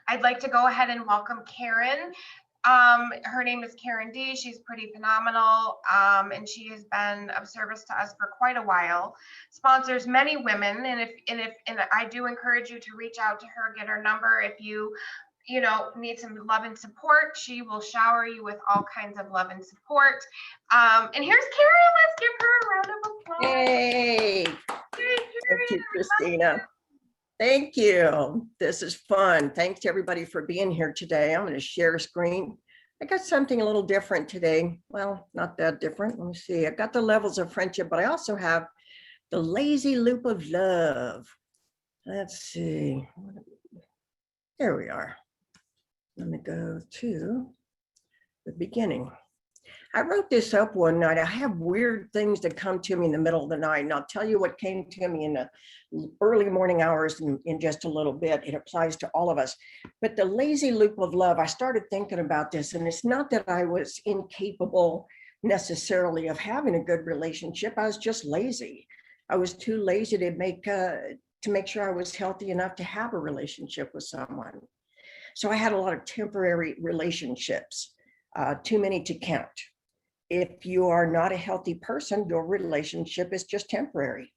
I'd like to go ahead and welcome Karen. Her name is Karen D. She's pretty phenomenal, and she has been of service to us for quite a while. Sponsors many women, and I do encourage you to reach out to her, get her number if you need some love and support. She will shower you with all kinds of love and support. And here's Karen. Let's give her a round of applause. Hey, thank you, Christina. Thank you. This is fun. Thanks to everybody for being here today. I'm going to share a screen. I got something a little different today. Well, not that different. Let me see. I got the levels of friendship, but I also have the lazy loop of love. Let's see. There we are. Let me go to the beginning. I wrote this up one night. I have weird things that come to me in the middle of the night, and I'll tell you what came to me in the early morning hours in just a little bit. It applies to all of us. But the lazy loop of love, I started thinking about this, and it's not that I was incapable necessarily of having a good relationship. I was just lazy. I was too lazy to make sure I was healthy enough to have a relationship with someone. So I had a lot of temporary relationships, too many to count. If you are not a healthy person, your relationship is just temporary.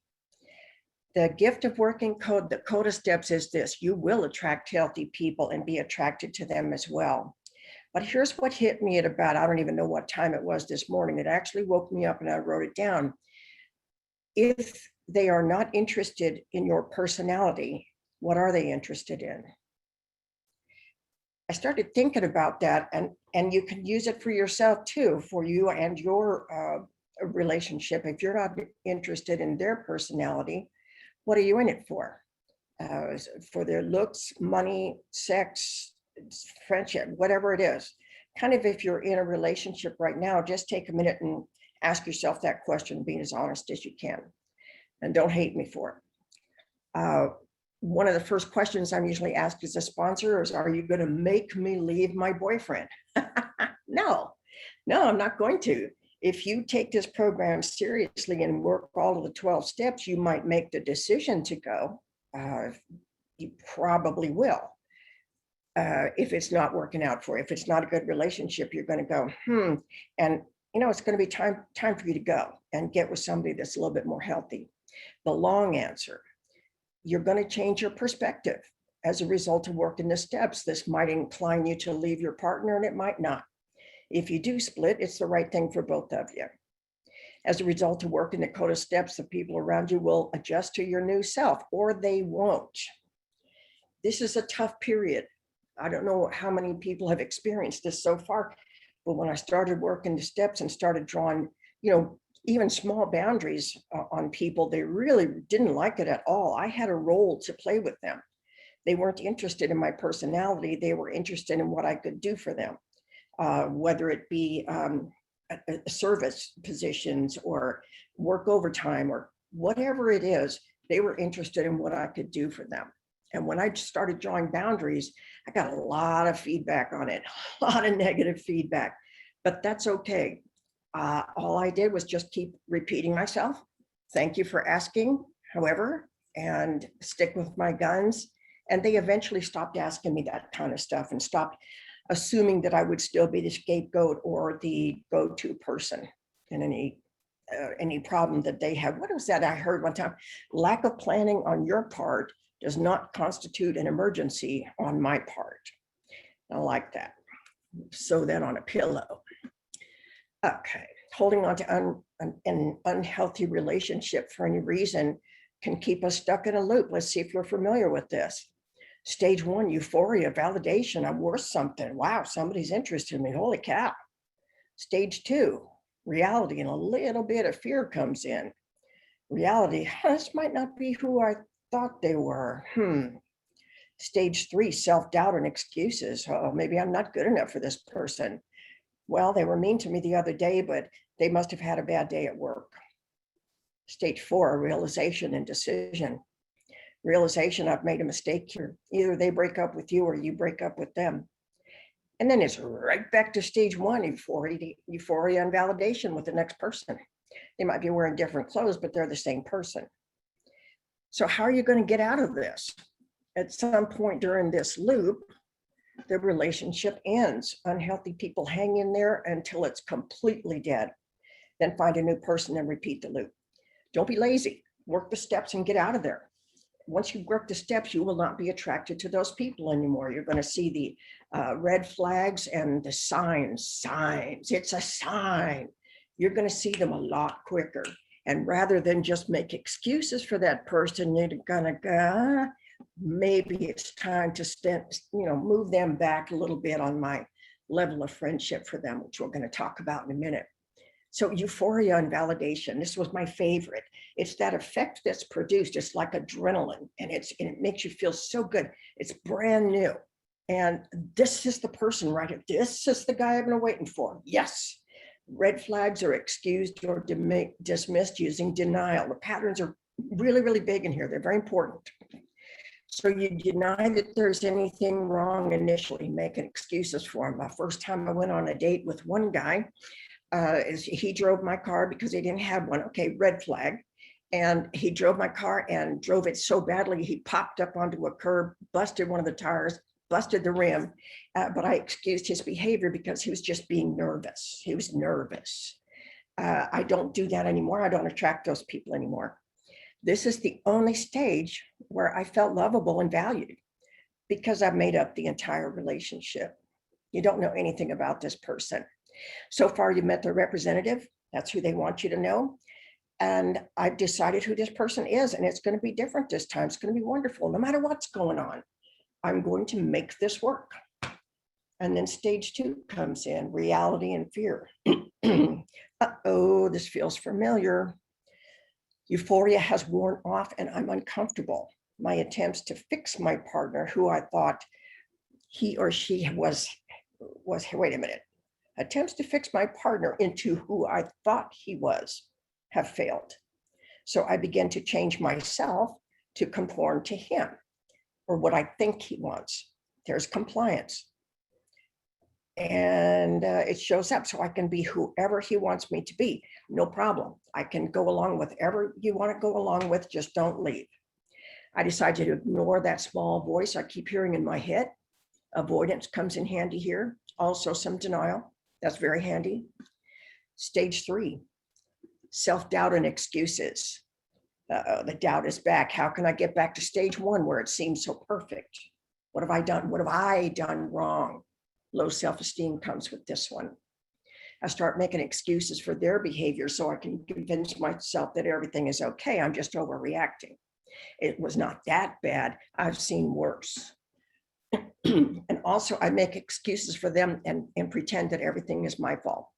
The gift of working code, the code of steps is this: you will attract healthy people and be attracted to them as well. But here's what hit me at about, I don't even know what time it was this morning. It actually woke me up and I wrote it down. If they are not interested in your personality, what are they interested in? I started thinking about that, and you can use it for yourself too, for you and your relationship. If you're not interested in their personality, what are you in it for? For their looks, money, sex, friendship, whatever it is. Kind of, if you're in a relationship right now, just take a minute and ask yourself that question, being as honest as you can. And don't hate me for it. One of the first questions I'm usually asked as a sponsor is, are you going to make me leave my boyfriend? No, I'm not going to. If you take this program seriously and work all of the 12 steps, you might make the decision to go. You probably will. If it's not working out for you, if it's not a good relationship, you're going to go, and it's going to be time for you to go and get with somebody that's a little bit more healthy. The long answer: you're going to change your perspective as a result of working the steps. This might incline you to leave your partner, and it might not. If you do split, it's the right thing for both of you. As a result of working the code of steps, the people around you will adjust to your new self, or they won't. This is a tough period. I don't know how many people have experienced this so far, but when I started working the steps and started drawing, even small boundaries on people, they really didn't like it at all. I had a role to play with them. They weren't interested in my personality. They were interested in what I could do for them, whether it be service positions or work overtime or whatever it is. They were interested in what I could do for them. And when I started drawing boundaries, I got a lot of feedback on it, a lot of negative feedback, but that's okay. All I did was just keep repeating myself. Thank you for asking, however, and stick with my guns. And they eventually stopped asking me that kind of stuff and stopped assuming that I would still be the scapegoat or the go-to person in any problem that they have. What was that I heard one time? Lack of planning on your part does not constitute an emergency on my part. I like that. Sew that on a pillow. Okay, holding on to an unhealthy relationship for any reason can keep us stuck in a loop. Let's see if you're familiar with this. Stage 1, euphoria, validation. I'm worth something. Wow, somebody's interested in me. Holy cow. Stage 2, reality, and a little bit of fear comes in. Reality, this might not be who I thought they were. Stage 3, self-doubt and excuses. Oh, maybe I'm not good enough for this person. Well, they were mean to me the other day, but they must have had a bad day at work. Stage 4, realization and decision. Realization, I've made a mistake here. Either they break up with you or you break up with them. And then it's right back to stage 1, euphoria and validation with the next person. They might be wearing different clothes, but they're the same person. So how are you going to get out of this? At some point during this loop, the relationship ends. Unhealthy people hang in there until it's completely dead. Then find a new person and repeat the loop. Don't be lazy. Work the steps and get out of there. Once you work the steps, you will not be attracted to those people anymore. You're going to see the red flags and the signs. It's a sign. You're going to see them a lot quicker. And rather than just make excuses for that person, you're going to go, maybe it's time to move them back a little bit on my level of friendship for them, which we're going to talk about in a minute. So euphoria and validation, this was my favorite. It's that effect that's produced. It's like adrenaline, and it makes you feel so good. It's brand new. And this is the person right here. This is the guy I've been waiting for. Yes. Red flags are excused or dismissed using denial. The patterns are really, really big in here. They're very important. So you deny that there's anything wrong initially, making excuses for him. The first time I went on a date with one guy, he drove my car because he didn't have one. Okay, red flag. And he drove my car and drove it so badly, he popped up onto a curb, busted one of the tires, busted the rim. But I excused his behavior because he was just being nervous. He was nervous. I don't do that anymore. I don't attract those people anymore. This is the only stage where I felt lovable and valued because I've made up the entire relationship. You don't know anything about this person. So far, you met their representative. That's who they want you to know. And I've decided who this person is, and it's going to be different this time. It's going to be wonderful. No matter what's going on, I'm going to make this work. And then stage 2 comes in, reality and fear. Uh-oh, this feels familiar. Euphoria has worn off and I'm uncomfortable. My attempts to fix my partner, who I thought he or she was, wait a minute. Attempts to fix my partner into who I thought he was have failed. So I began to change myself to conform to him or what I think he wants. There's compliance. And it shows up so I can be whoever he wants me to be. No problem. I can go along with whatever you want to go along with, just don't leave. I decided to ignore that small voice I keep hearing in my head. Avoidance comes in handy here. Also some denial. That's very handy. Stage 3, self-doubt and excuses. The doubt is back. How can I get back to stage 1 where it seems so perfect? What have I done? What have I done wrong? Low self-esteem comes with this one. I start making excuses for their behavior so I can convince myself that everything is okay. I'm just overreacting. It was not that bad. I've seen worse. And also I make excuses for them and pretend that everything is my fault.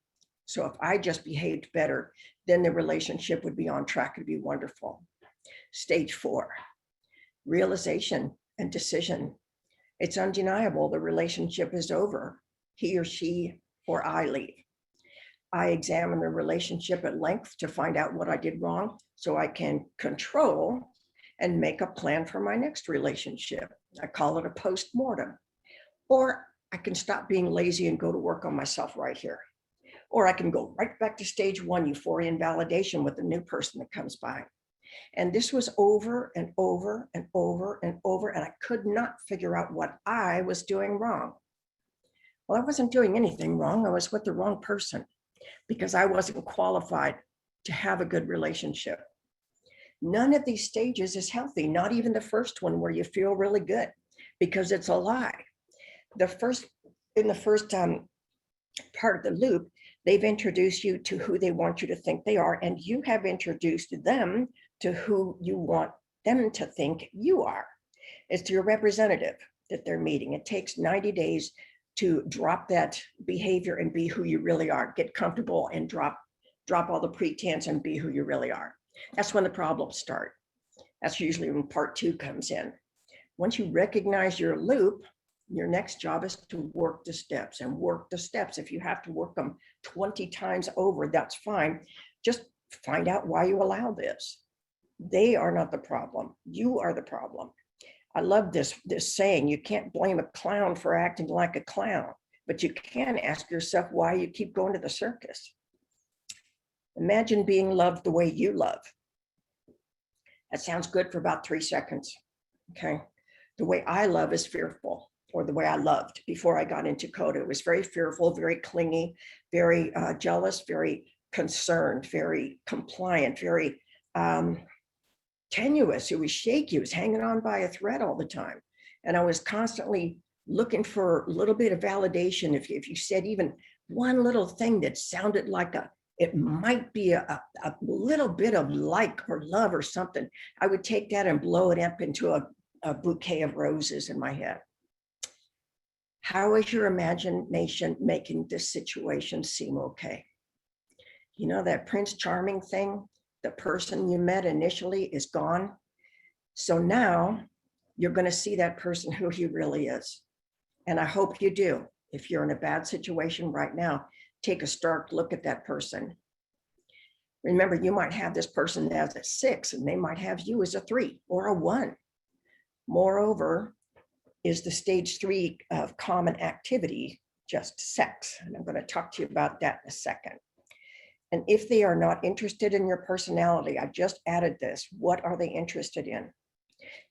So if I just behaved better, then the relationship would be on track to be wonderful. Stage 4, realization and decision. It's undeniable the relationship is over. He or she or I leave. I examine the relationship at length to find out what I did wrong so I can control and make a plan for my next relationship. I call it a post-mortem. Or I can stop being lazy and go to work on myself right here. Or I can go right back to stage 1, euphoria and validation with the new person that comes by. And this was over and over and over and over, and I could not figure out what I was doing wrong. Well, I wasn't doing anything wrong. I was with the wrong person because I wasn't qualified to have a good relationship. None of these stages is healthy, not even the first one where you feel really good, because it's a lie. In the first part of the loop, they've introduced you to who they want you to think they are, and you have introduced them to who you want them to think you are. It's your representative that they're meeting. It takes 90 days to drop that behavior and be who you really are. Get comfortable and drop all the pretense and be who you really are. That's when the problems start. That's usually when part 2 comes in. Once you recognize your loop, your next job is to work the steps and work the steps. If you have to work them 20 times over, that's fine. Just find out why you allow this. They are not the problem. You are the problem. I love this saying, you can't blame a clown for acting like a clown, but you can ask yourself why you keep going to the circus. Imagine being loved the way you love. That sounds good for about 3 seconds. Okay. The way I love is fearful. or the way I loved before I got into Coda. It was very fearful, very clingy, very jealous, very concerned, very compliant, very tenuous. It was shaky. It was hanging on by a thread all the time. And I was constantly looking for a little bit of validation. If you said even one little thing that sounded like it might be a little bit of like or love or something, I would take that and blow it up into a bouquet of roses in my head. How is your imagination making this situation seem okay? You know, that Prince Charming thing, the person you met initially is gone. So now you're going to see that person who he really is. And I hope you do. If you're in a bad situation right now, take a stark look at that person. Remember, you might have this person as a 6, and they might have you as a 3 or a 1. Moreover, is the stage 3 of common activity just sex? And I'm going to talk to you about that in a second. And if they are not interested in your personality, I just added this, what are they interested in?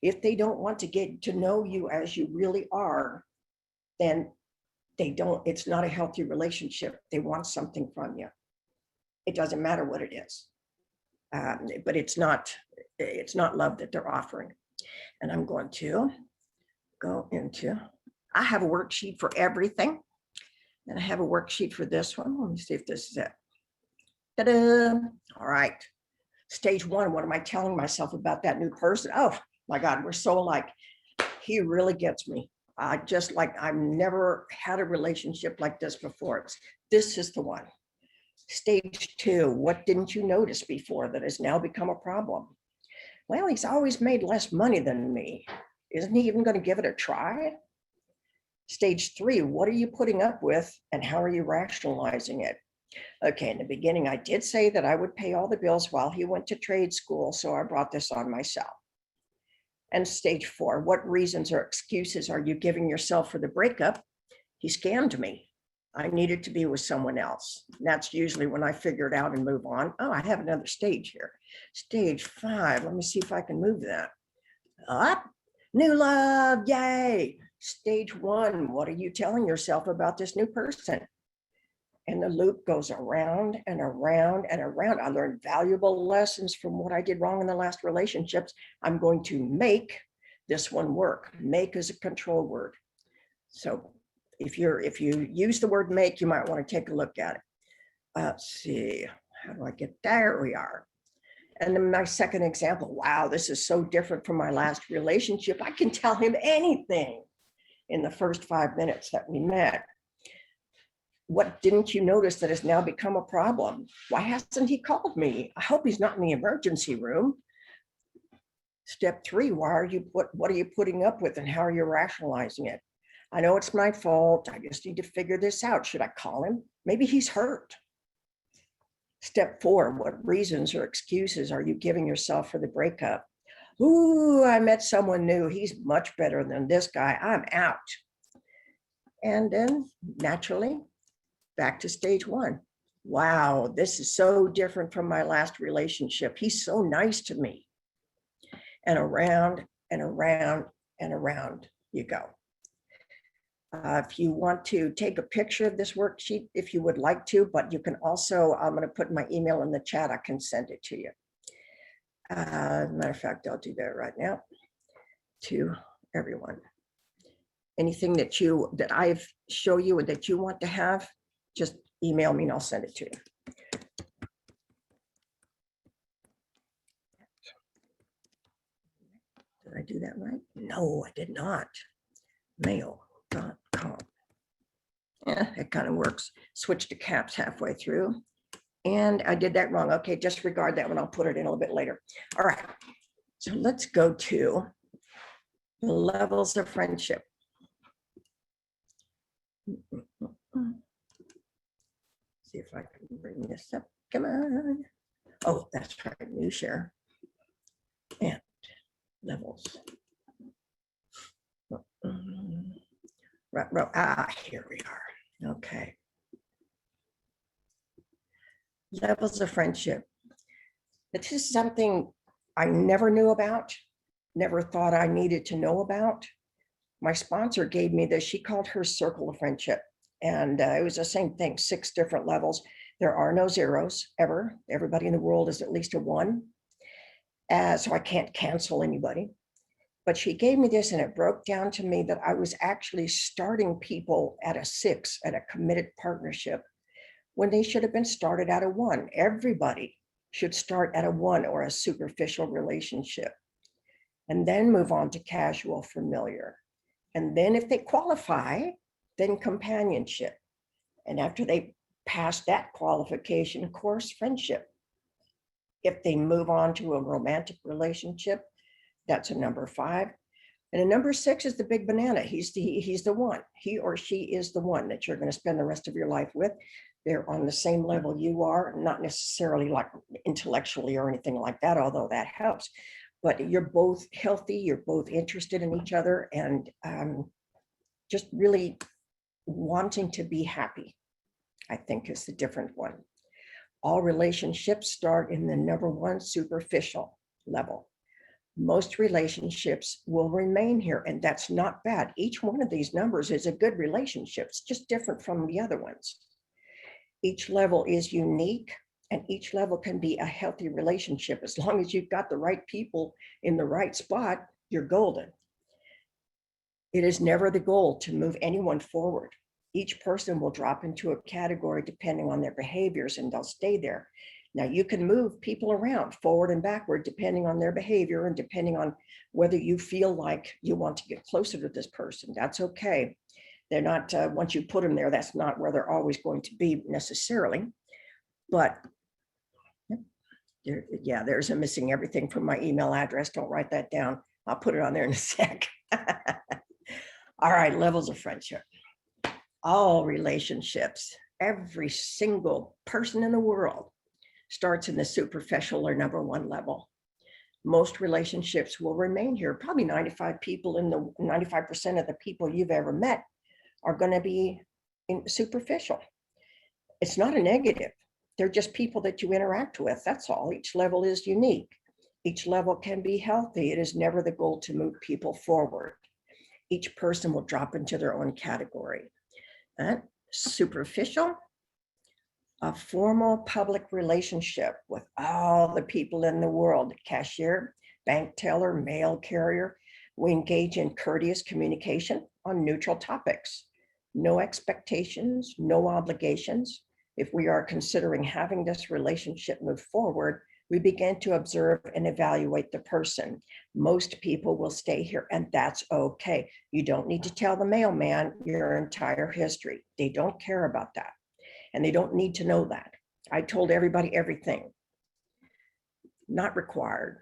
If they don't want to get to know you as you really are, then it's not a healthy relationship. They want something from you. It doesn't matter what it is, but it's not love that they're offering. And I'm going to go into, I have a worksheet for everything. And I have a worksheet for this one. Let me see if this is it. Ta-da! All right. Stage 1, what am I telling myself about that new person? Oh my God, we're so alike. He really gets me. I've never had a relationship like this before. This is the one. Stage 2, what didn't you notice before that has now become a problem? Well, he's always made less money than me. Isn't he even going to give it a try? Stage 3, what are you putting up with and how are you rationalizing it? Okay, in the beginning, I did say that I would pay all the bills while he went to trade school, so I brought this on myself. And stage 4, what reasons or excuses are you giving yourself for the breakup? He scammed me. I needed to be with someone else. And that's usually when I figure it out and move on. Oh, I have another stage here. Stage 5, let me see if I can move that. Up, new love, yay. Stage 1, what are you telling yourself about this new person? And the loop goes around and around and around. I learned valuable lessons from what I did wrong in the last relationships. I'm going to make this one work. Make is a control word. So if you use the word make, you might want to take a look at it. Let's see, how do I get there? We are. And then my second example, wow, this is so different from my last relationship. I can tell him anything in the first 5 minutes that we met. What didn't you notice that has now become a problem? Why hasn't he called me? I hope he's not in the emergency room. Step 3, what are you putting up with and how are you rationalizing it? I know it's my fault. I just need to figure this out. Should I call him? Maybe he's hurt. Step 4, what reasons or excuses are you giving yourself for the breakup? Ooh, I met someone new. He's much better than this guy. I'm out. And then naturally, back to stage 1. Wow, this is so different from my last relationship. He's so nice to me. And around and around and around you go. If you want to take a picture of this worksheet, if you would like to, but you can also, I'm going to put my email in the chat. I can send it to you. Matter of fact, I'll do that right now to everyone. Anything that I've show you and that you want to have, just email me and I'll send it to you. Did I do that right? No, I did not. Mail.com. Yeah, it kind of works. Switch to caps halfway through. And I did that wrong. Okay, disregard that one. I'll put it in a little bit later. All right. So let's go to the levels of friendship. See if I can bring this up. Come on. Oh, that's right. New share. And levels. Right. Here we are. Okay. Levels of friendship. This is something I never knew about, never thought I needed to know about. My sponsor gave me this. She called her circle of friendship. And it was the same thing, 6 different levels. There are no zeros ever. Everybody in the world is at least a 1. So I can't cancel anybody. But she gave me this and it broke down to me that I was actually starting people at a 6, at a committed partnership, when they should have been started at a 1. Everybody should start at a 1 or a superficial relationship, and then move on to casual familiar. And then if they qualify, then companionship. And after they pass that qualification, of course, friendship. If they move on to a romantic relationship, that's a number 5. And a number 6 is the big banana. He's the one. He or she is the one that you're going to spend the rest of your life with. They're on the same level you are, not necessarily like intellectually or anything like that, although that helps. But you're both healthy, you're both interested in each other, and just really wanting to be happy, I think, is the different one. All relationships start in the number 1 superficial level. Most relationships will remain here, and that's not bad. Each one of these numbers is a good relationship. It's just different from the other ones. Each level is unique, and each level can be a healthy relationship. As long as you've got the right people in the right spot, you're golden. It is never the goal to move anyone forward. Each person will drop into a category depending on their behaviors, and they'll stay there. Now, you can move people around forward and backward depending on their behavior and depending on whether you feel like you want to get closer to this person. That's okay. They're not, once you put them there, that's not where they're always going to be necessarily. But yeah, there's a missing everything from my email address. Don't write that down. I'll put it on there in a sec. All right, levels of friendship. All relationships, every single person in the world starts in the superficial or number 1 level. Most relationships will remain here. Probably 95% of the people you've ever met are going to be superficial. It's not a negative. They're just people that you interact with. That's all. Each level is unique. Each level can be healthy. It is never the goal to move people forward. Each person will drop into their own category. Superficial, a formal public relationship with all the people in the world, cashier, bank teller, mail carrier. We engage in courteous communication on neutral topics. No expectations, no obligations. If we are considering having this relationship move forward, we begin to observe and evaluate the person. Most people will stay here, and that's okay. You don't need to tell the mailman your entire history. They don't care about that, and they don't need to know that. I told everybody everything. Not required.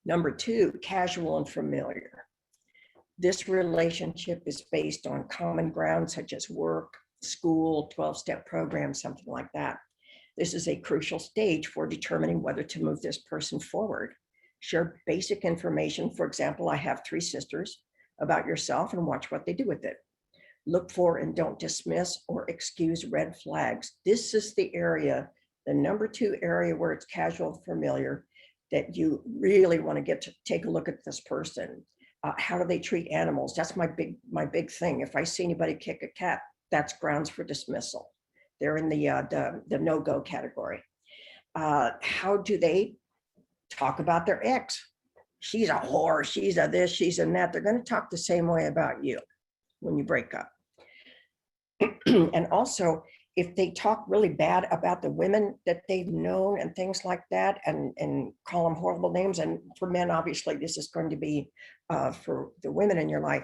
Number 2, casual and familiar. This relationship is based on common ground such as work, school, 12-step program, something like that. This is a crucial stage for determining whether to move this person forward. Share basic information. For example, I have 3 sisters about yourself and watch what they do with it. Look for and don't dismiss or excuse red flags. This is the area, the number 2 area where it's casual and familiar, that you really want to get to take a look at this person. How do they treat animals? That's my big thing. If I see anybody kick a cat, that's grounds for dismissal. They're in the no-go category. How do they talk about their ex? She's a whore, she's a this, she's a that. They're going to talk the same way about you when you break up. And also, if they talk really bad about the women that they've known and things like that, and call them horrible names, and for men, obviously, this is going to be for the women in your life.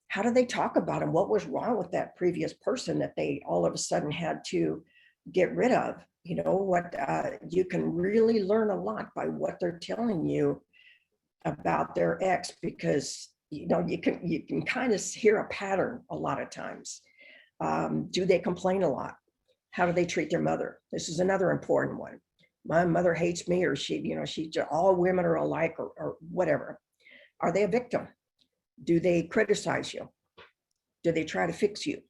How do they talk about them? What was wrong with that previous person that they all of a sudden had to get rid of? You know what? You can really learn a lot by what they're telling you about their ex, because you can kind of hear a pattern a lot of times. Do they complain a lot? How do they treat their mother? This is another important one. My mother hates me, or she all women are alike, or whatever. Are they a victim? Do they criticize you? Do they try to fix you?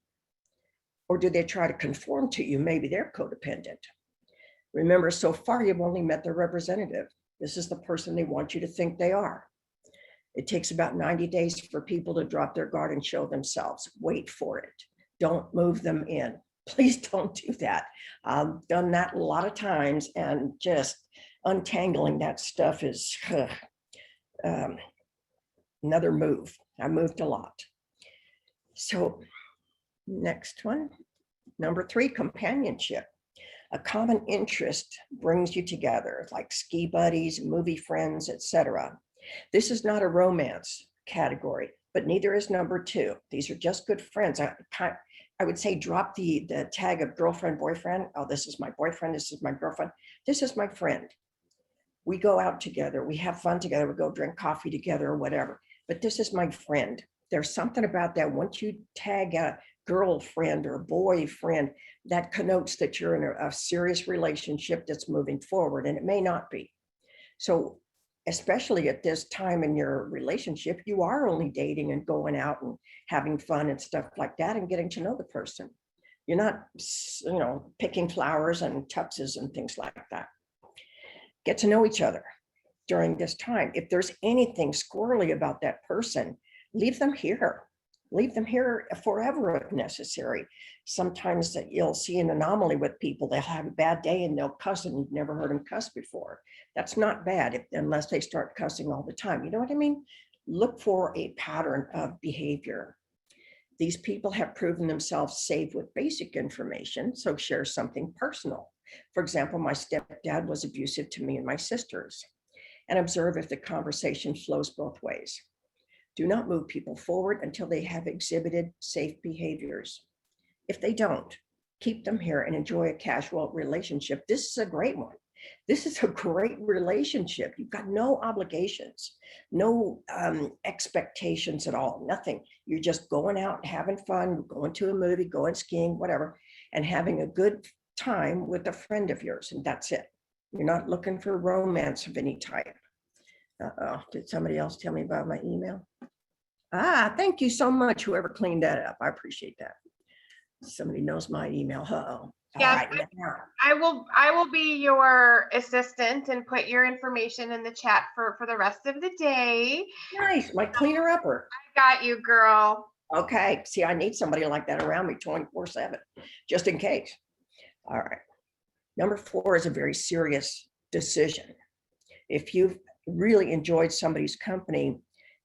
Or do they try to conform to you? Maybe they're codependent. Remember, so far you've only met their representative. This is the person they want you to think they are. It takes about 90 days for people to drop their guard and show themselves. Wait for it. Don't move them in. Please don't do that. I've done that a lot of times, and just untangling that stuff is another move. I moved a lot. So next one, number 3, companionship. A common interest brings you together, like ski buddies, movie friends, etc. This is not a romance category, but neither is number 2. These are just good friends. I would say drop the tag of girlfriend, boyfriend. Oh, this is my boyfriend. This is my girlfriend. This is my friend. We go out together. We have fun together. We go drink coffee together or whatever. But this is my friend. There's something about that. Once you tag a girlfriend or boyfriend, that connotes that you're in a serious relationship that's moving forward, and it may not be. So especially at this time in your relationship, you are only dating and going out and having fun and stuff like that and getting to know the person. You're not, picking flowers and tuxes and things like that. Get to know each other during this time. If there's anything squirrely about that person, leave them here. Leave them here forever if necessary. Sometimes you'll see an anomaly with people. They'll have a bad day and they'll cuss, and you've never heard them cuss before. That's not bad unless they start cussing all the time. You know what I mean? Look for a pattern of behavior. These people have proven themselves safe with basic information, so share something personal. For example, my stepdad was abusive to me and my sisters, and observe if the conversation flows both ways. Do not move people forward until they have exhibited safe behaviors. If they don't, keep them here and enjoy a casual relationship. This is a great one. This is a great relationship. You've got no obligations, no expectations at all, nothing. You're just going out, having fun, going to a movie, going skiing, whatever, and having a good time with a friend of yours, and that's it. You're not looking for romance of any type. Did somebody else tell me about my email? Thank you so much, whoever cleaned that up. I appreciate that. Somebody knows my email. Yes, All right, now. I will be your assistant and put your information in the chat for the rest of the day. Nice, my cleaner upper. I got you, girl. Okay, see, I need somebody like that around me 24/7, just in case. All right. Number 4 is a very serious decision. If you've really enjoyed somebody's company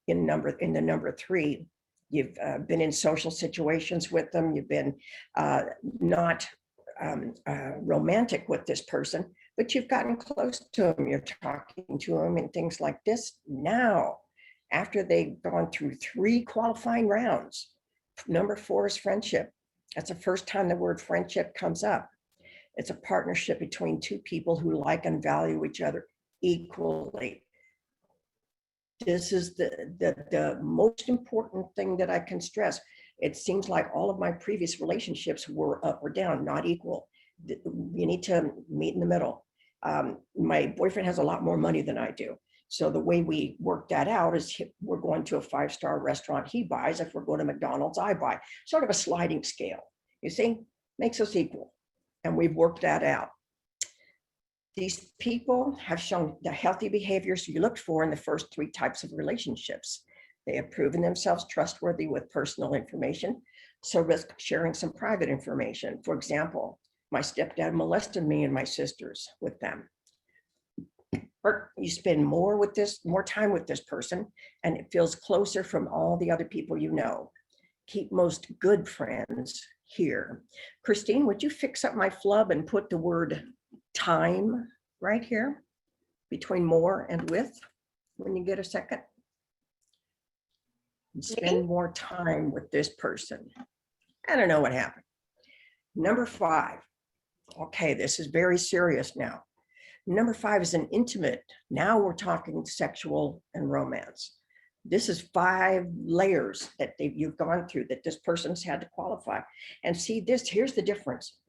in the number 3, you've been in social situations with them, you've been not romantic with this person, but you've gotten close to them, you're talking to them and things like this. Now, after they've gone through 3 qualifying rounds, number 4 is friendship. That's the first time the word friendship comes up. It's a partnership between 2 people who like and value each other equally. This is the most important thing that I can stress. It seems like all of my previous relationships were up or down, not equal. You need to meet in the middle. My boyfriend has a lot more money than I do. So the way we work that out is we're going to a 5-star restaurant, he buys. If we're going to McDonald's, I buy. Sort of a sliding scale. You see, makes us equal. And we've worked that out. These people have shown the healthy behaviors you looked for in the first 3 types of relationships. They have proven themselves trustworthy with personal information, so risk sharing some private information. For example, my stepdad molested me and my sisters with them. Or you spend more time with this person, and it feels closer from all the other people you know. Keep most good friends here. Christine, would you fix up my flub and put the word time right here between more and with when you get a second? And spend more time with this person. I don't know what happened. Number 5. Okay, this is very serious now. Number 5 is an intimate. Now we're talking sexual and romance. This is 5 layers that you've gone through that this person's had to qualify. And see this, here's the difference.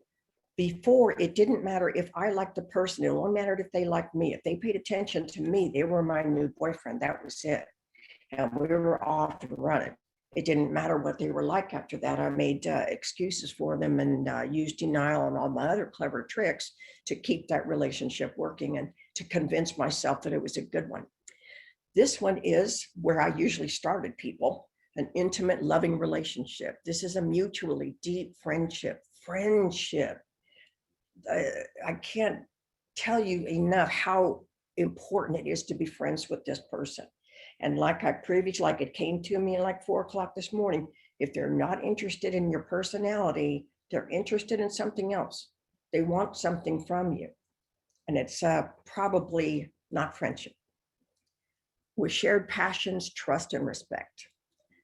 Before, it didn't matter if I liked the person. It only mattered if they liked me. If they paid attention to me, they were my new boyfriend. That was it. And we were off and running. It didn't matter what they were like after that. I made excuses for them and used denial and all my other clever tricks to keep that relationship working and to convince myself that it was a good one. This one is where I usually started people, an intimate, loving relationship. This is a mutually deep friendship. I can't tell you enough how important it is to be friends with this person. And like I previously, like it came to me like 4 o'clock this morning, if they're not interested in your personality, they're interested in something else. They want something from you. And it's probably not friendship. With shared passions, trust, and respect.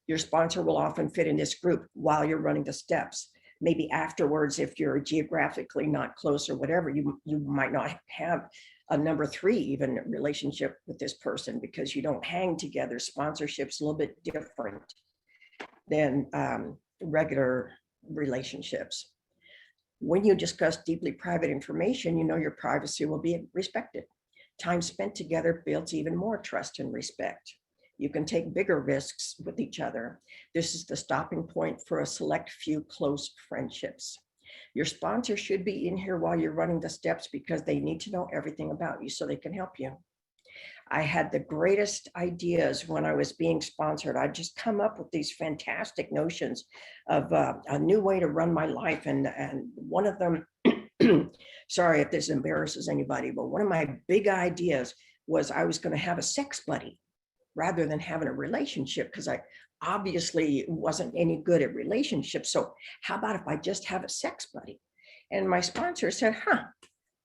Your sponsor will often fit in this group while you're running the steps. Maybe afterwards, if you're geographically not close or whatever, you might not have a number 3 even relationship with this person because you don't hang together. Sponsorship's a little bit different than regular relationships. When you discuss deeply private information, you know your privacy will be respected. Time spent together builds even more trust and respect. You can take bigger risks with each other. This is the stopping point for a select few close friendships. Your sponsor should be in here while you're running the steps because they need to know everything about you so they can help you. I had the greatest ideas when I was being sponsored. I'd just come up with these fantastic notions of a new way to run my life. And one of them, sorry if this embarrasses anybody, but one of my big ideas was I was going to have a sex buddy rather than having a relationship because I obviously wasn't any good at relationships. So how about if I just have a sex buddy? And my sponsor said,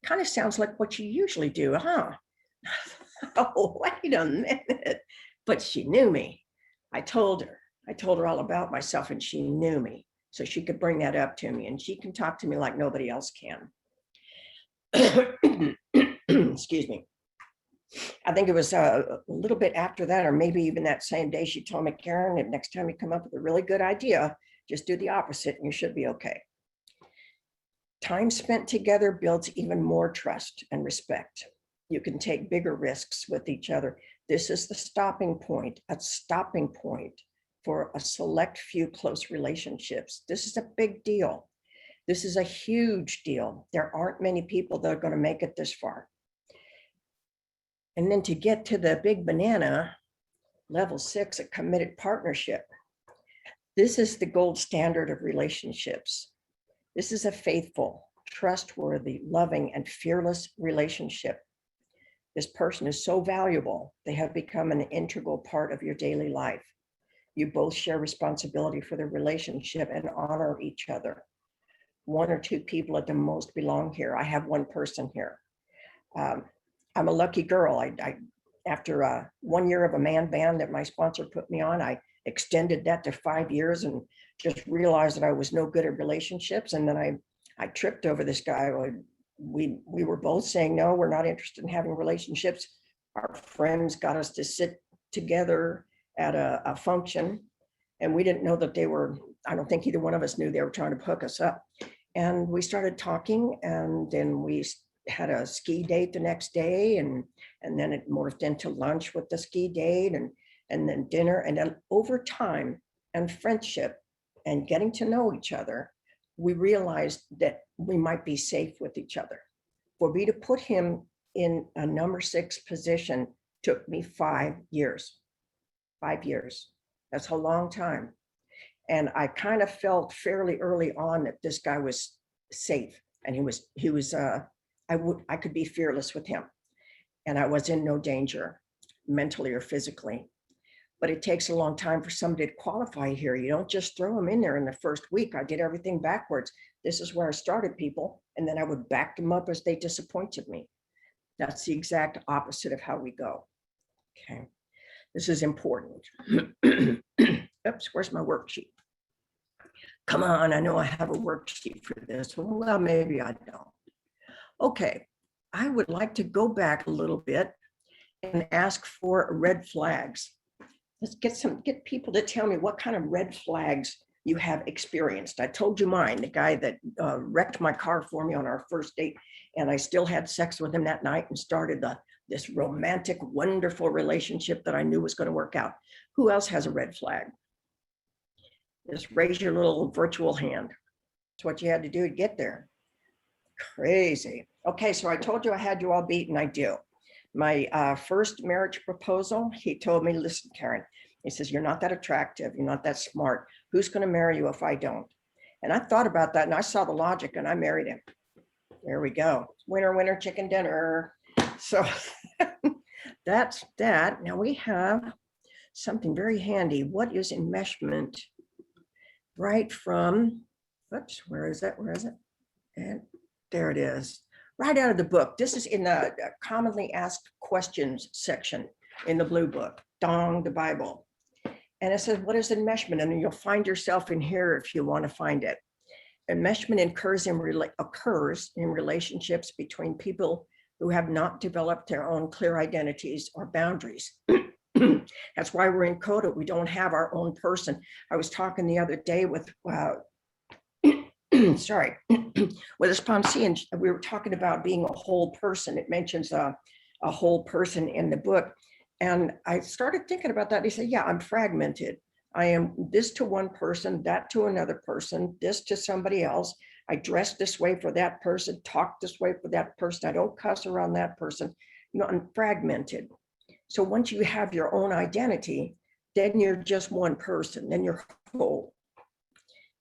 kind of sounds like what you usually do, huh? Oh, wait a minute. But she knew me. I told her all about myself and she knew me. So she could bring that up to me and she can talk to me like nobody else can. Excuse me. I think it was a little bit after that, or maybe even that same day, she told me, Karen, if next time you come up with a really good idea, just do the opposite and you should be okay. Time spent together builds even more trust and respect. You can take bigger risks with each other. This is the stopping point, a stopping point for a select few close relationships. This is a big deal. This is a huge deal. There aren't many people that are going to make it this far. And then to get to the big banana, level 6, a committed partnership. This is the gold standard of relationships. This is a faithful, trustworthy, loving, and fearless relationship. This person is so valuable, they have become an integral part of your daily life. You both share responsibility for the relationship and honor each other. 1 or 2 people at the most belong here. I have 1 person here. I'm a lucky girl. After 1 year of a man band that my sponsor put me on, I extended that to 5 years and just realized that I was no good at relationships. And then I tripped over this guy. We were both saying, no, we're not interested in having relationships. Our friends got us to sit together at a function. And we didn't know that they were, I don't think either one of us knew they were trying to hook us up. And we started talking and then we had a ski date the next day and then it morphed into lunch with the ski date and then dinner. And then over time and friendship and getting to know each other, we realized that we might be safe with each other. For me to put him in a number 6 position took me 5 years. 5 years. That's a long time. And I kind of felt fairly early on that this guy was safe and he was I could be fearless with him and I was in no danger mentally or physically. But it takes a long time for somebody to qualify here. You don't just throw them in there in the first week. I did everything backwards. This is where I started people. And then I would back them up as they disappointed me. That's the exact opposite of how we go. Okay. This is important. Oops, where's my worksheet? Come on, I know I have a worksheet for this. Well, maybe I don't. Okay, I would like to go back a little bit and ask for red flags. Let's get people to tell me what kind of red flags you have experienced. I told you mine, the guy that wrecked my car for me on our first date, and I still had sex with him that night and started this romantic, wonderful relationship that I knew was going to work out. Who else has a red flag? Just raise your little virtual hand. That's what you had to do to get there. Crazy. Okay, so I told you I had you all beat, and I do. My first marriage proposal, he told me, listen, Karen, he says, you're not that attractive. You're not that smart. Who's going to marry you if I don't? And I thought about that and I saw the logic and I married him. There we go. Winner, winner, chicken dinner. So that's that. Now we have something very handy. What is enmeshment? Right from, oops, where is it? Where is it? And there it is. Right out of the book. This is in the commonly asked questions section in the blue book, Dong, the Bible. And it says, what is enmeshment? And you'll find yourself in here if you want to find it. Enmeshment occurs in relationships between people who have not developed their own clear identities or boundaries. That's why we're in CODA. We don't have our own person. I was talking the other day with, sorry, with a sponsee, and we were talking about being a whole person. It mentions a whole person in the book. And I started thinking about that. He said, yeah, I'm fragmented. I am this to one person, that to another person, this to somebody else. I dress this way for that person, talk this way for that person. I don't cuss around that person. You know, I'm fragmented. So once you have your own identity, then you're just one person, then you're whole.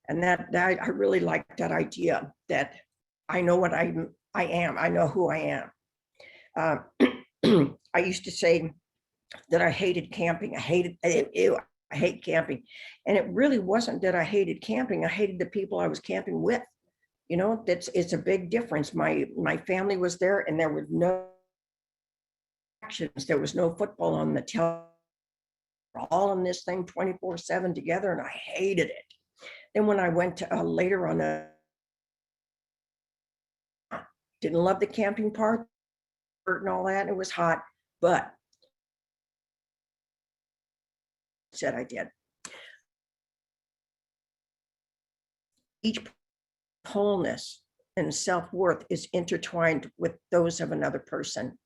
And that I really like that idea that I know what I am. I know who I am. I used to say that I hated camping. I hate camping. And it really wasn't that I hated camping. I hated the people I was camping with. You know, it's a big difference. My family was there and there were no actions. There was no football on the television. We're all in this thing 24/7 together, and I hated it. Then when I went to later on, didn't love the camping part and all that. It was hot, but said I did. Each wholeness and self-worth is intertwined with those of another person.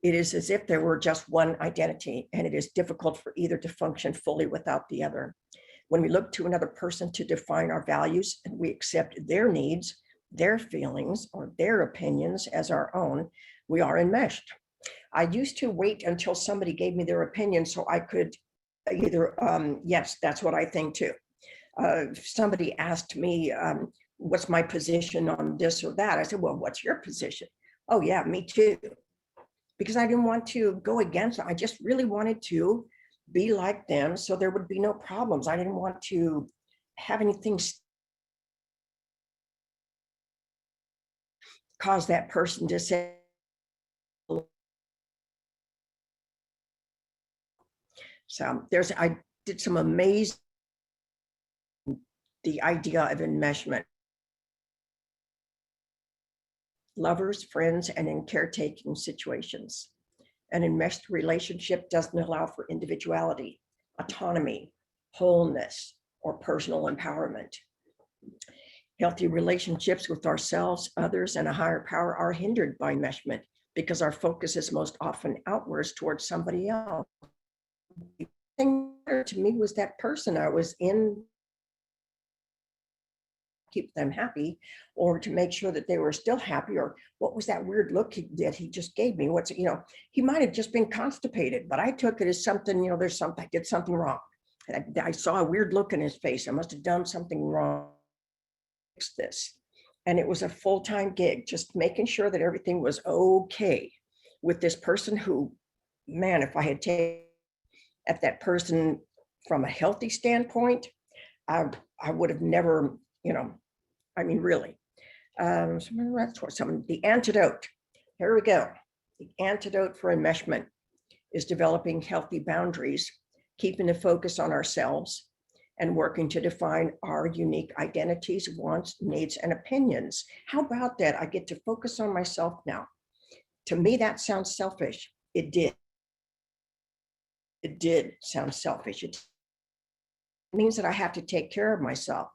It is as if there were just one identity, and it is difficult for either to function fully without the other. When we look to another person to define our values and we accept their needs, their feelings, or their opinions as our own, we are enmeshed. I used to wait until somebody gave me their opinion so I could either, yes, that's what I think too. If somebody asked me, what's my position on this or that? I said, well, what's your position? Oh yeah, me too. Because I didn't want to go against them. I just really wanted to be like them so there would be no problems. I didn't want to have anything cause that person to say, so I did some amazing, the idea of enmeshment. Lovers, friends, and in caretaking situations. An enmeshed relationship doesn't allow for individuality, autonomy, wholeness, or personal empowerment. Healthy relationships with ourselves, others, and a higher power are hindered by enmeshment because our focus is most often outwards towards somebody else. The thing to me was that person I was in, keep them happy, or to make sure that they were still happy, or what was that weird look that he just gave me? What's, you know, he might have just been constipated, but I took it as something, you know, there's something, I did something wrong. I saw a weird look in his face. I must have done something wrong. Fix this. And it was a full-time gig, just making sure that everything was okay with this person who, man, if I had taken at that person from a healthy standpoint, I would have never, you know, I mean, really. The antidote. Here we go. The antidote for enmeshment is developing healthy boundaries, keeping the focus on ourselves, and working to define our unique identities, wants, needs, and opinions. How about that? I get to focus on myself now. To me, that sounds selfish. It did. It did sound selfish. It means that I have to take care of myself.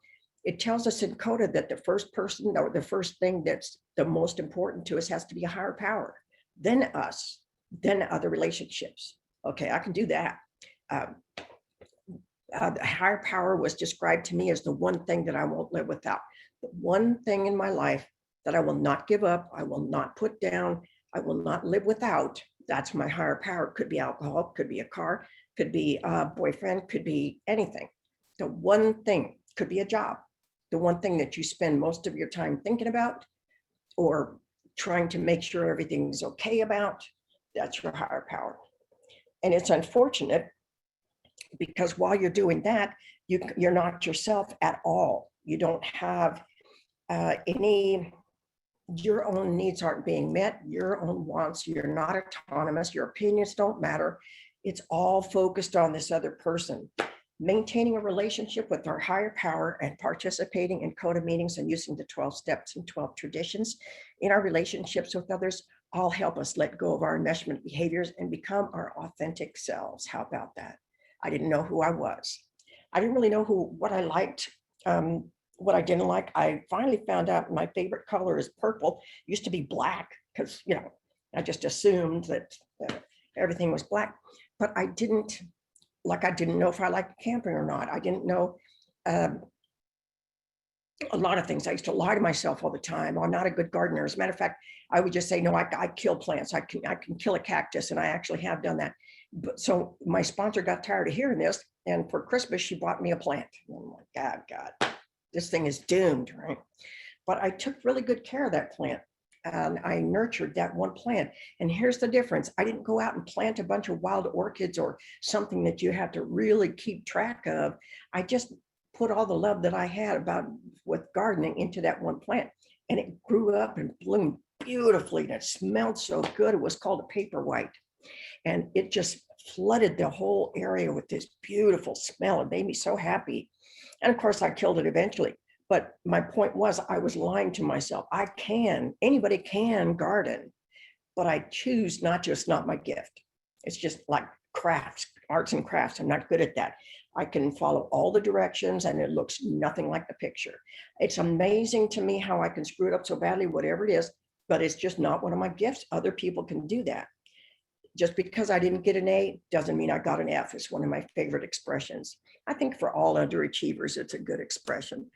It tells us in CODA that the first person or the first thing that's the most important to us has to be a higher power, then us, then other relationships. Okay, I can do that. The higher power was described to me as the one thing that I won't live without. The one thing in my life that I will not give up, I will not put down, I will not live without That's my higher power. Could be alcohol, could be a car, could be a boyfriend, could be anything. The one thing, could be a job, the one thing that you spend most of your time thinking about or trying to make sure everything's okay about, that's your higher power. And it's unfortunate because while you're doing that, you're not yourself at all. You don't have any, your own needs aren't being met, your own wants, you're not autonomous, your opinions don't matter. It's all focused on this other person. Maintaining a relationship with our higher power and participating in CODA meetings and using the 12 steps and 12 traditions in our relationships with others all help us let go of our enmeshment behaviors and become our authentic selves. How about that? I didn't know who I was. I didn't really know what I liked, what I didn't like. I finally found out my favorite color is purple. It used to be black because, I just assumed that everything was black, but I didn't know if I liked camping or not. I didn't know a lot of things. I used to lie to myself all the time. I'm not a good gardener. As a matter of fact, I would just say, no, I kill plants. I can kill a cactus. And I actually have done that. But so my sponsor got tired of hearing this. And for Christmas, she bought me a plant. And I'm like, God, this thing is doomed, right? But I took really good care of that plant. And I nurtured that one plant. And here's the difference. I didn't go out and plant a bunch of wild orchids or something that you have to really keep track of. I just put all the love that I had with gardening into that one plant. And it grew up and bloomed beautifully. And it smelled so good. It was called a paper white. And it just flooded the whole area with this beautiful smell. It made me so happy. And of course, I killed it eventually. But my point was, I was lying to myself. Anybody can garden, but I choose not my gift. It's just like crafts, arts and crafts. I'm not good at that. I can follow all the directions and it looks nothing like the picture. It's amazing to me how I can screw it up so badly, whatever it is, but it's just not one of my gifts. Other people can do that. Just because I didn't get an A doesn't mean I got an F. It's one of my favorite expressions. I think for all underachievers, it's a good expression.